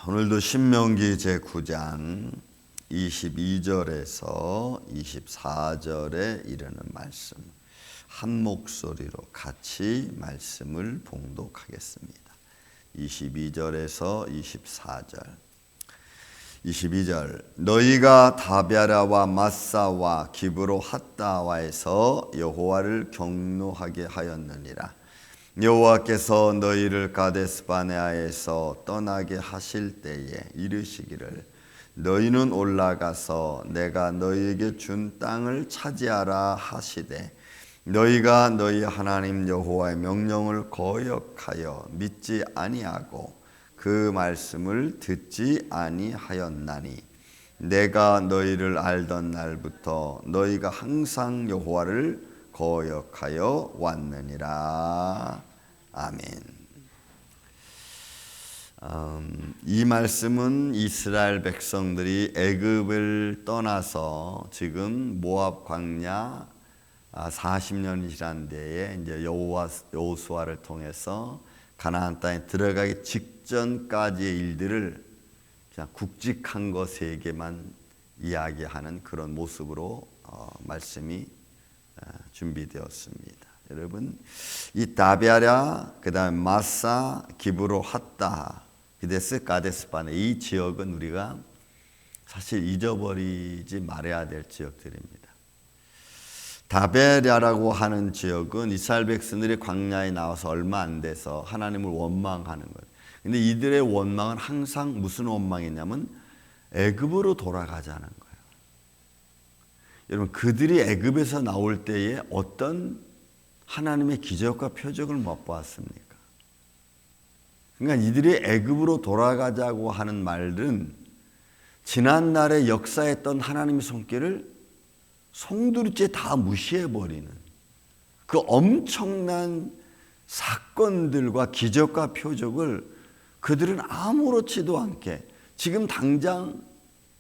오늘도 신명기 제9장 22절에서 24절에 이르는 말씀 한 목소리로 같이 말씀을 봉독하겠습니다. 22절에서 24절 22절 너희가 다베라와 마사와 기브로핫다와에서 여호와를 경노하게 하였느니라. 여호와께서 너희를 가데스바네아에서 떠나게 하실 때에 이르시기를 너희는 올라가서 내가 너희에게 준 땅을 차지하라 하시되 너희가 너희 하나님 여호와의 명령을 거역하여 믿지 아니하고 그 말씀을 듣지 아니하였나니 내가 너희를 알던 날부터 너희가 항상 여호와를 거역하여 왔느니라. 아멘. 이 말씀은 이스라엘 백성들이 애굽을 떠나서 지금 모압 광야 40년이 지난 데에 이제 여호수아를 통해서 가나안 땅에 들어가기 직전까지의 일들을 그냥 굵직한 거 세 개만 이야기하는 그런 모습으로 말씀이 준비되었습니다. 여러분, 이 다베라, 그 다음에 마사, 기브로핫다, 기데스, 가데스바네 이 지역은 우리가 사실 잊어버리지 말아야 될 지역들입니다. 다베라라고 하는 지역은 이스라엘 백성들이 광야에 나와서 얼마 안 돼서 하나님을 원망하는 거예요. 근데 이들의 원망은 항상 무슨 원망이냐면 애굽으로 돌아가자는 거예요. 여러분, 그들이 애굽에서 나올 때에 어떤 하나님의 기적과 표적을 못 보았습니까? 그러니까 이들이 애굽으로 돌아가자고 하는 말은 지난날에 역사했던 하나님의 손길을 송두리째 다 무시해버리는 그 엄청난 사건들과 기적과 표적을 그들은 아무렇지도 않게 지금 당장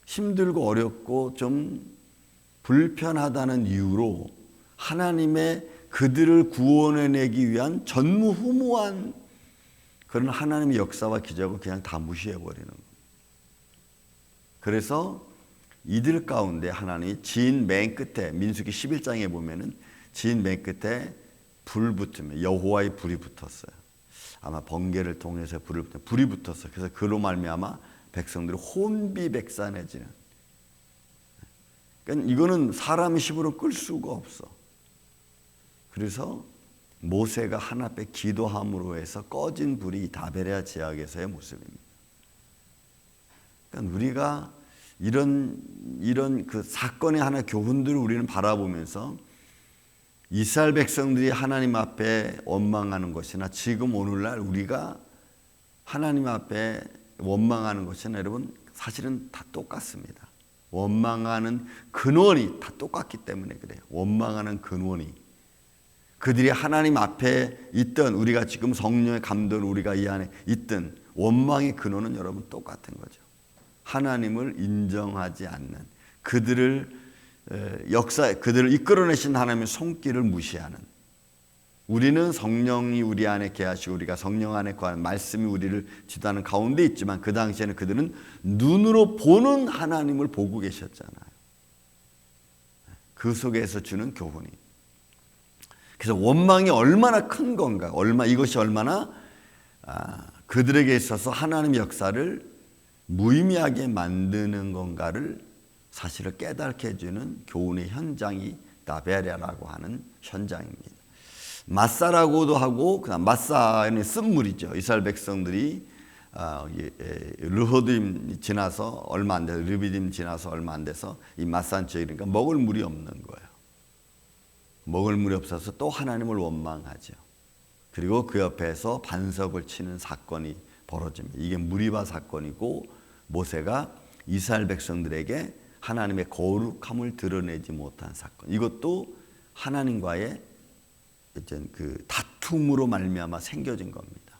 힘들고 어렵고 좀 불편하다는 이유로 하나님의 그들을 구원해내기 위한 전무후무한 그런 하나님의 역사와 기적을 그냥 다 무시해버리는 거예요. 그래서 이들 가운데 하나님이 진 맨 끝에 민수기 11장에 보면은 진 맨 끝에 불 붙으면 여호와의 불이 붙었어요. 아마 번개를 통해서 불이 붙었어요. 그래서 그로 말미암아 백성들이 혼비백산해지는. 그러니까 이거는 사람의 힘으로 끌 수가 없어. 그래서 모세가 하나님 앞에 기도함으로 해서 꺼진 불이 다베라 지역에서의 모습입니다. 그러니까 우리가 이런 그 사건의 하나 교훈들을 우리는 바라보면서 이스라엘 백성들이 하나님 앞에 원망하는 것이나 지금 오늘날 우리가 하나님 앞에 원망하는 것이나 여러분 사실은 다 똑같습니다. 원망하는 근원이 다 똑같기 때문에 그래요. 원망하는 근원이 그들이 하나님 앞에 있던 우리가 지금 성령의 감동을 우리가 이 안에 있던 원망의 근원은 여러분 똑같은 거죠. 하나님을 인정하지 않는 그들을 이끌어내신 하나님의 손길을 무시하는 우리는 성령이 우리 안에 계하시고 우리가 성령 안에 거하는 말씀이 우리를 지도하는 가운데 있지만 그 당시에는 그들은 눈으로 보는 하나님을 보고 계셨잖아요. 그 속에서 주는 교훈이 그래서 원망이 얼마나 큰 건가 이것이 얼마나 그들에게 있어서 하나님의 역사를 무의미하게 만드는 건가를 사실을 깨닫게 해주는 교훈의 현장이 다베라라고 하는 현장입니다. 마사라고도 하고 그다음 마사는 쓴물이죠. 이스라엘 백성들이 르호dim 지나서 얼마 안 돼서 르비딤 지나서 얼마 안 돼서 이 마산 지역이니까 먹을 물이 없는 거예요. 먹을 물이 없어서 또 하나님을 원망하죠. 그리고 그 옆에서 반석을 치는 사건이 벌어집니다. 이게 무리바 사건이고 모세가 이스라엘 백성들에게 하나님의 거룩함을 드러내지 못한 사건. 이것도 하나님과의 그 다툼으로 말미암아 생겨진 겁니다.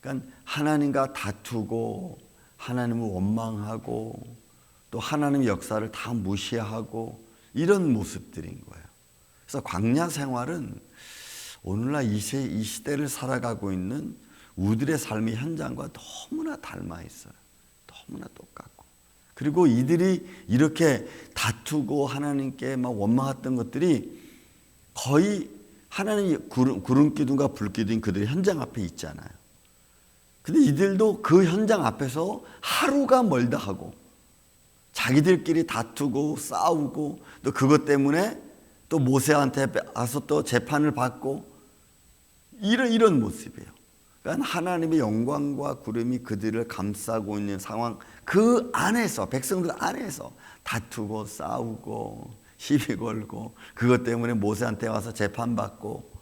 그러니까 하나님과 다투고 하나님을 원망하고 또 하나님의 역사를 다 무시하고 이런 모습들인 거예요. 그래서 광야 생활은 오늘날 이 시대를 살아가고 있는 우리들의 삶의 현장과 너무나 닮아 있어요. 너무나 똑같고. 그리고 이들이 이렇게 다투고 하나님께 막 원망했던 것들이 거의 하나님의 구름 기둥과 불 기둥이 그들의 현장 앞에 있잖아요. 근데 이들도 그 현장 앞에서 하루가 멀다 하고 자기들끼리 다투고 싸우고 또 그것 때문에 또 모세한테 가서 또 재판을 받고 이런 모습이에요. 그러니까 하나님의 영광과 구름이 그들을 감싸고 있는 상황, 그 안에서, 백성들 안에서 다투고 싸우고 시비 걸고 그것 때문에 모세한테 와서 재판받고.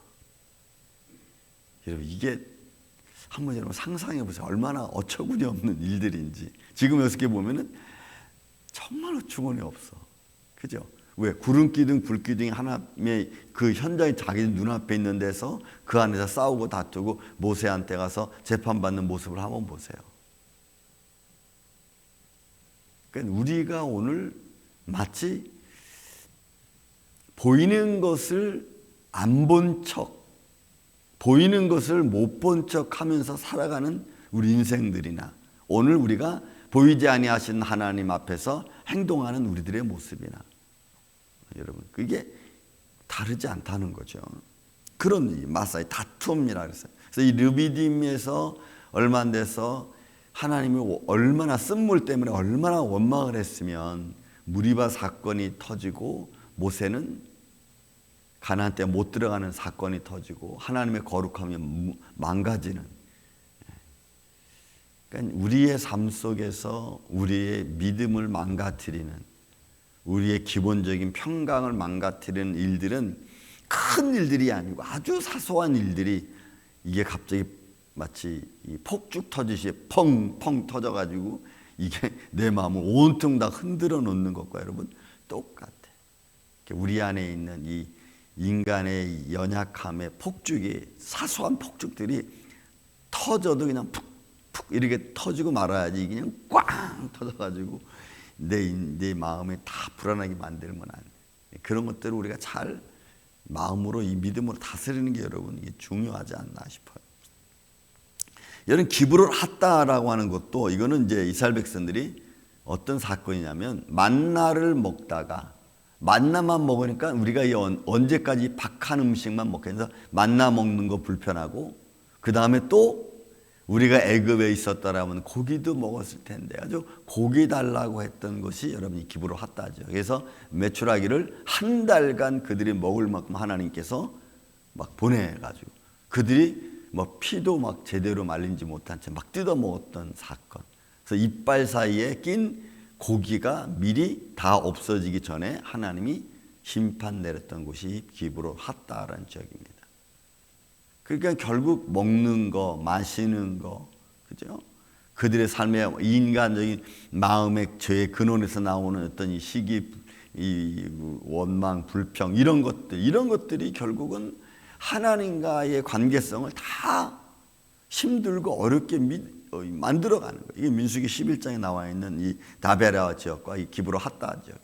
여러분, 이게 한번 여러분 상상해 보세요. 얼마나 어처구니 없는 일들인지. 지금 어떻게 보면은 정말 어처구니 없어. 그죠? 왜? 구름기둥, 불기둥이 하나님의 그 현장이 자기 눈앞에 있는 데서 그 안에서 싸우고 다투고 모세한테 가서 재판받는 모습을 한번 보세요. 그러니까 우리가 오늘 마치 보이는 것을 안 본 척, 보이는 것을 못 본 척 하면서 살아가는 우리 인생들이나 오늘 우리가 보이지 아니하신 하나님 앞에서 행동하는 우리들의 모습이나 여러분, 그게 다르지 않다는 거죠. 그런 마사의 다툼이라 그랬어요. 그래서 이 르비딤에서 얼마 안 돼서 하나님이 얼마나 쓴물 때문에 얼마나 원망을 했으면 무리바 사건이 터지고 모세는 가나안 땅에 못 들어가는 사건이 터지고 하나님의 거룩함이 망가지는. 그러니까 우리의 삶 속에서 우리의 믿음을 망가뜨리는, 우리의 기본적인 평강을 망가뜨리는 일들은 큰 일들이 아니고 아주 사소한 일들이 이게 갑자기 마치 폭죽 터지듯이 펑펑 터져가지고 이게 내 마음을 온통 다 흔들어 놓는 것과 여러분 똑같아. 우리 안에 있는 이 인간의 연약함의 폭죽이, 사소한 폭죽들이 터져도 그냥 푹푹 이렇게 터지고 말아야지 그냥 꽝 터져가지고 내 마음에 다 불안하게 만들면 안 돼. 그런 것들을 우리가 잘 마음으로, 이 믿음으로 다스리는 게 여러분 이게 중요하지 않나 싶어요. 여러분, 기브를 핫다라고 하는 것도 이거는 이제 이스라엘 백성들이 어떤 사건이냐면 만나를 먹다가 만나만 먹으니까 우리가 언제까지 박한 음식만 먹겠어? 만나 먹는 거 불편하고 그 다음에 또 우리가 애굽에 있었다라면 고기도 먹었을 텐데 아주 고기 달라고 했던 것이 여러분이 기브로 핫다죠. 그래서 메추라기를 한 달간 그들이 먹을 만큼 하나님께서 막 보내가지고 그들이 뭐 피도 막 제대로 말리지 못한 채 막 뜯어 먹었던 사건. 그래서 이빨 사이에 낀 고기가 미리 다 없어지기 전에 하나님이 심판 내렸던 곳이 기브로 핫다라는 지역입니다. 그러니까 결국 먹는 거, 마시는 거, 그죠? 그들의 삶의 인간적인 마음의 죄의 근원에서 나오는 어떤 이 시기, 이 원망, 불평 이런 것들이 결국은 하나님과의 관계성을 다 힘들고 어렵게 만들어가는 거예요. 이게 민수기 11장에 나와 있는 이 다베라 지역과 이 기브로 핫다 지역.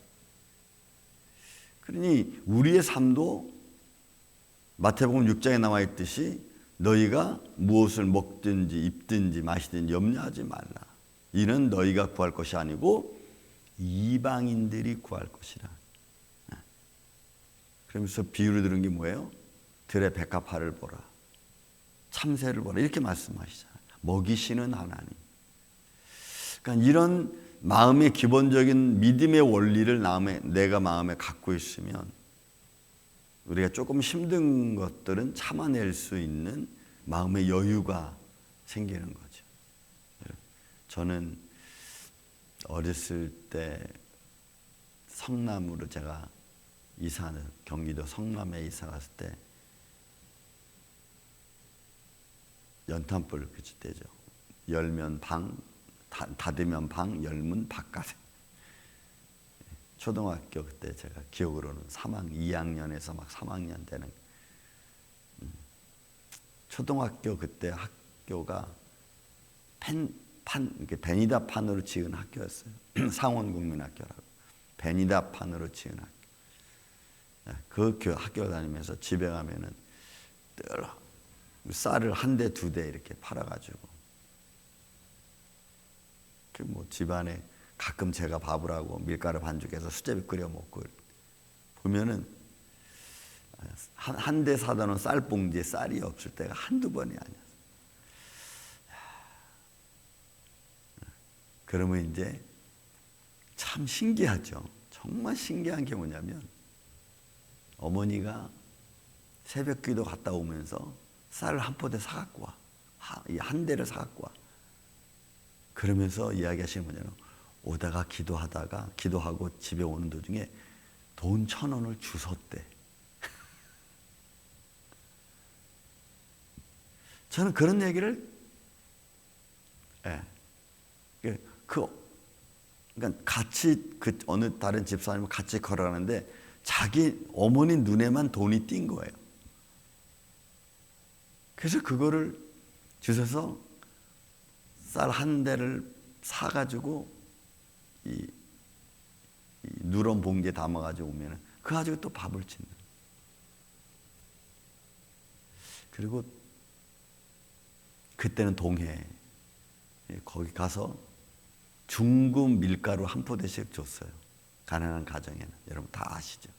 그러니 우리의 삶도 마태복음 6장에 나와 있듯이 너희가 무엇을 먹든지 입든지 마시든지 염려하지 말라. 이는 너희가 구할 것이 아니고 이방인들이 구할 것이라. 그러면서 비유를 들은 게 뭐예요? 들의 백합화를 보라, 참새를 보라, 이렇게 말씀하시잖아요. 먹이시는 하나님. 그러니까 이런 마음의 기본적인 믿음의 원리를 내가 마음에 갖고 있으면 우리가 조금 힘든 것들은 참아낼 수 있는 마음의 여유가 생기는 거죠. 저는 어렸을 때 성남으로 제가 경기도 성남에 이사 갔을 때 연탄불 그칠 때죠. 열면 방, 닫으면 방, 열면 바깥에. 초등학교 그때 제가 기억으로는 2학년에서 막 3학년 되는 초등학교 그때 학교가 베니다판으로 지은 학교였어요. 상원국민학교라고 베니다판으로 지은 학교. 그 학교 다니면서 집에 가면은 늘 쌀을 한 대, 두 대 이렇게 팔아가지고 그 뭐 집안에 가끔 제가 밥을 하고 밀가루 반죽해서 수제비 끓여 먹고 보면은 한 대 사다 놓은 쌀 봉지에 쌀이 없을 때가 한두 번이 아니었어요. 그러면 이제 참 신기하죠. 정말 신기한 게 뭐냐면 어머니가 새벽 기도 갔다 오면서 쌀을 한 포대 사갖고 와. 한 대를 사갖고 와. 그러면서 이야기하시는 뭐냐면 오다가 기도하고 집에 오는 도중에 돈 1,000원을 주웠대. 저는 그런 얘기를 그러니까 같이 어느 다른 집사님과 같이 걸어가는데 자기 어머니 눈에만 돈이 띈 거예요. 그래서 그거를 주셔서 쌀 한 대를 사가지고 이 누런 봉지에 담아가지고 오면은 그 가지고 또 밥을 짓는. 그리고 그때는 동해 거기 가서 중급 밀가루 한 포대씩 줬어요. 가난한 가정에는. 여러분 다 아시죠?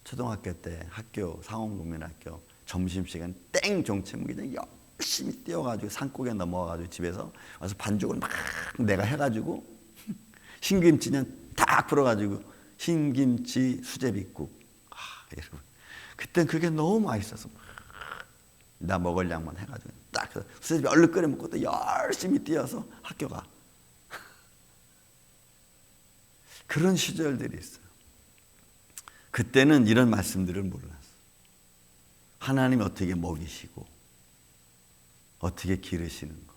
초등학교 때 학교 상원국민학교 점심시간 땡 종치면 그냥 열심히 뛰어가지고 산꼭에 넘어가가지고 집에서 와서 반죽을 막 내가 해가지고 신김치 그냥 딱 풀어가지고 신김치 수제비국. 여러분 그땐 그게 너무 맛있어서 나 먹을 양만 해가지고 딱 수제비 얼른 끓여 먹고 또 열심히 뛰어서 학교 가. 그런 시절들이 있어요. 그때는 이런 말씀들을 몰랐어. 하나님이 어떻게 먹이시고 어떻게 기르시는 거.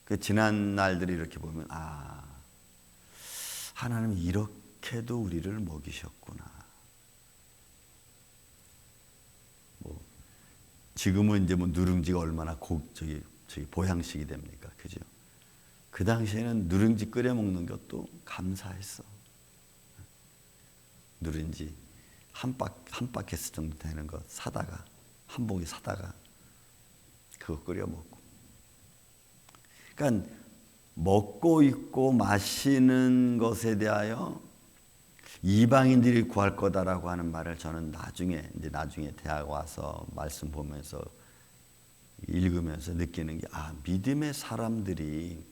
그 지난 날들이 이렇게 보면 하나님이 이렇게도 우리를 먹이셨구나. 지금은 이제 뭐 누룽지가 얼마나 보양식이 됩니까, 그죠? 그 당시에는 누룽지 끓여 먹는 것도 감사했어. 누룽지 한 바켓 정도 되는 거 사다가 한 봉지 사다가 그거 끓여 먹고. 그러니까 먹고 있고 마시는 것에 대하여 이방인들이 구할 거다라고 하는 말을 저는 나중에 대학 와서 말씀 보면서 읽으면서 느끼는 게 믿음의 사람들이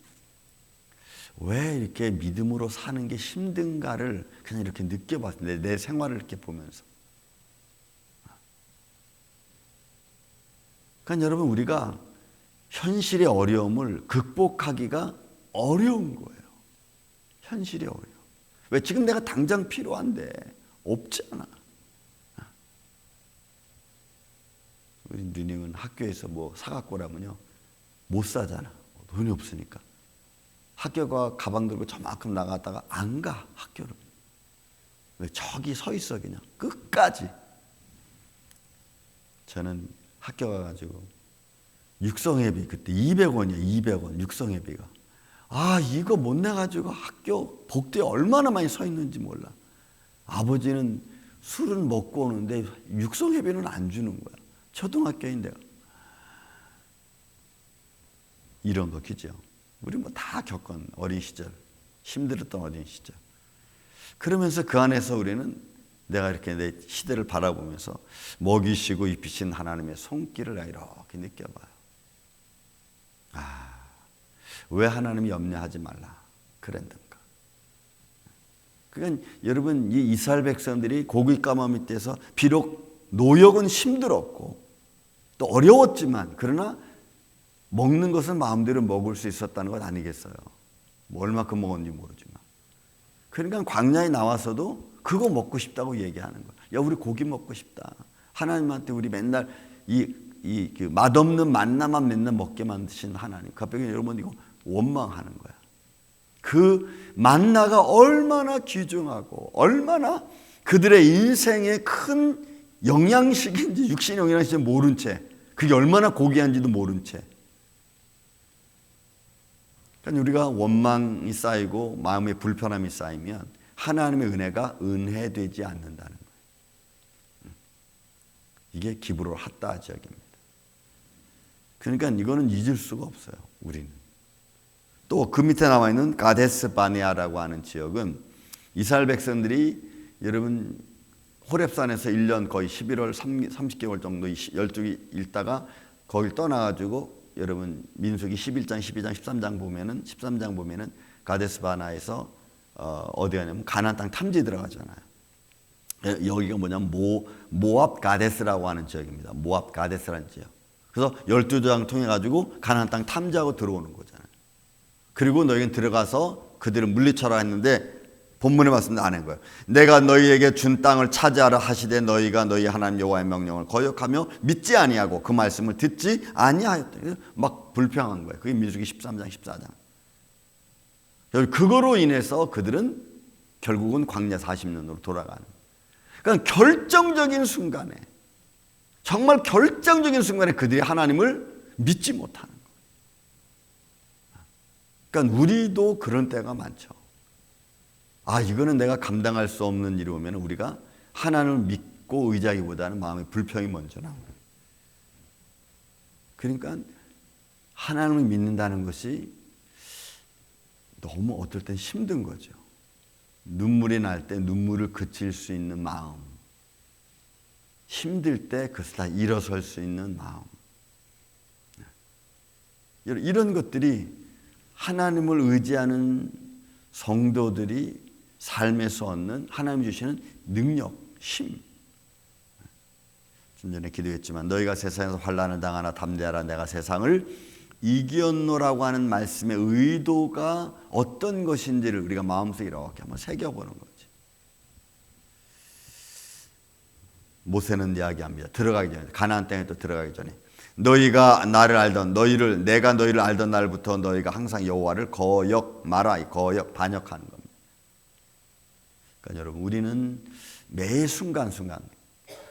왜 이렇게 믿음으로 사는 게 힘든가를 그냥 이렇게 느껴봤어요. 내 생활을 이렇게 보면서. 그러니까 여러분 우리가 현실의 어려움을 극복하기가 어려운 거예요. 현실의 어려움. 왜? 지금 내가 당장 필요한데 없잖아. 우리 누님은 학교에서 뭐 사갖고 오라면요 못 사잖아. 돈이 없으니까. 학교가 가방 들고 저만큼 나갔다가 안 가 학교를. 왜? 저기 서 있어 그냥 끝까지. 저는 학교 가가지고 육성회비 그때 200원이야 200원 육성회비가. 이거 못 내가지고 학교 복도에 얼마나 많이 서 있는지 몰라. 아버지는 술은 먹고 오는데 육성회비는 안 주는 거야. 초등학교인데요. 이런 거 그죠? 우리 뭐 다 겪은 어린 시절, 힘들었던 어린 시절. 그러면서 그 안에서 우리는 내가 이렇게 내 시대를 바라보면서 먹이시고 입히신 하나님의 손길을 이렇게 느껴봐요. 왜 하나님이 염려하지 말라 그랬던가. 그러니까 여러분 이 이스라엘 백성들이 고기 가마 밑에서 비록 노역은 힘들었고 또 어려웠지만 그러나 먹는 것은 마음대로 먹을 수 있었다는 것 아니겠어요? 뭐 얼마큼 먹었는지 모르지만. 그러니까 광야에 나와서도 그거 먹고 싶다고 얘기하는 거야. 야 우리 고기 먹고 싶다. 하나님한테 우리 맨날 그 맛없는 만나만 맨날 먹게 만드신 하나님. 갑자기 여러분 이거 원망하는 거야. 그 만나가 얼마나 귀중하고 얼마나 그들의 인생에 큰 영양식인지 육신 영양식인지 모른 채 그게 얼마나 고귀한지도 모른 채. 그러니까 우리가 원망이 쌓이고 마음의 불편함이 쌓이면 하나님의 은혜가 은혜되지 않는다는 거예요. 이게 기브로 핫다 지역입니다. 그러니까 이거는 잊을 수가 없어요. 우리는. 또 그 밑에 나와 있는 가데스 바네아라고 하는 지역은 이스라엘 백성들이 여러분 호렙산에서 1년 거의 11월 30개월 정도 12기 읽다가 거길 떠나가지고 여러분 민수기 11장, 12장, 13장 보면은 가데스 바네아에서 어디 가냐면 가나안 땅 탐지 들어가잖아요. 여기가 뭐냐면 모압 가데스라고 하는 지역입니다. 모압 가데스라는 지역. 그래서 12조장 통해 가지고 가나안 땅 탐지하고 들어오는 거잖아요. 그리고 너희는 들어가서 그들을 물리쳐라 했는데 본문에 말씀도 안 한 거예요. 내가 너희에게 준 땅을 차지하라 하시되 너희가 너희 하나님 여호와의 명령을 거역하며 믿지 아니하고 그 말씀을 듣지 아니하였다. 막 불평한 거예요. 그게 민수기 13장 14장. 그거로 인해서 그들은 결국은 광야 40년으로 돌아가는 거예요. 그러니까 결정적인 순간에 정말 결정적인 순간에 그들이 하나님을 믿지 못하는 거예요. 그러니까 우리도 그런 때가 많죠. 이거는 내가 감당할 수 없는 일이 오면 우리가 하나님을 믿고 의지하기보다는 마음의 불평이 먼저 나옵니다. 그러니까 하나님을 믿는다는 것이 너무 어떨 땐 힘든 거죠. 눈물이 날 때 눈물을 그칠 수 있는 마음, 힘들 때 그것을 다 일어설 수 있는 마음, 이런 것들이 하나님을 의지하는 성도들이 삶에서 얻는 하나님 주시는 능력, 힘. 좀 전에 기도했지만 너희가 세상에서 환난을 당하나 담대하라 내가 세상을 이겼노라고 하는 말씀의 의도가 어떤 것인지를 우리가 마음속에 이렇게 한번 새겨보는 거지. 모세는 이야기합니다. 들어가기 전에, 가나안 땅에 또 들어가기 전에 너희가 나를 알던 내가 너희를 알던 날부터 너희가 항상 여호와를 거역 마라, 거역 반역하는 겁니다. 그러니까 여러분 우리는 매 순간순간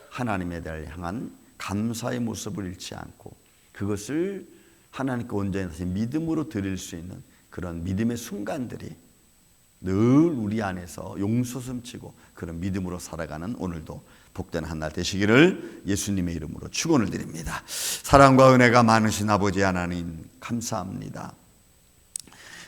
하나님에 대해 향한 감사의 모습을 잃지 않고 그것을 하나님께 온전히 다시 믿음으로 드릴 수 있는 그런 믿음의 순간들이 늘 우리 안에서 용솟음치고 그런 믿음으로 살아가는 오늘도 복된 한 날 되시기를 예수님의 이름으로 축원을 드립니다. 사랑과 은혜가 많으신 아버지 하나님 감사합니다.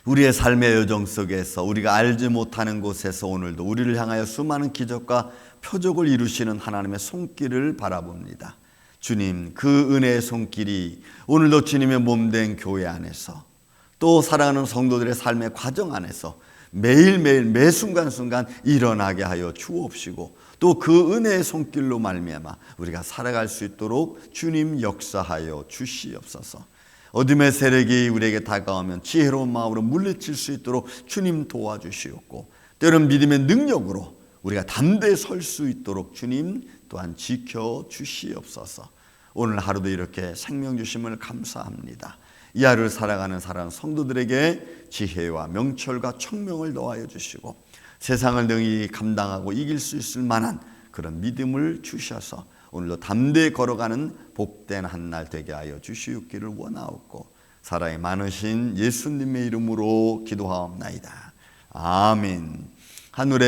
우리의 삶의 여정 속에서 우리가 알지 못하는 곳에서 오늘도 우리를 향하여 수많은 기적과 표적을 이루시는 하나님의 손길을 바라봅니다. 주님, 그 은혜의 손길이 오늘도 주님의 몸된 교회 안에서 또 사랑하는 성도들의 삶의 과정 안에서 매일매일 매 순간순간 일어나게 하여 주옵시고 또 그 은혜의 손길로 말미암아 우리가 살아갈 수 있도록 주님 역사하여 주시옵소서. 어둠의 세력이 우리에게 다가오면 지혜로운 마음으로 물리칠 수 있도록 주님 도와주시옵고 때로는 믿음의 능력으로 우리가 담대히 설 수 있도록 주님 또한 지켜주시옵소서. 오늘 하루도 이렇게 생명 주심을 감사합니다. 이 하루를 살아가는 사랑 성도들에게 지혜와 명철과 청명을 더하여 주시고 세상을 능히 감당하고 이길 수 있을 만한 그런 믿음을 주셔서 오늘도 담대히 걸어가는 복된 한 날 되게 하여 주시옵기를 원하옵고 사랑이 많으신 예수님의 이름으로 기도하옵나이다. 아멘. 하늘의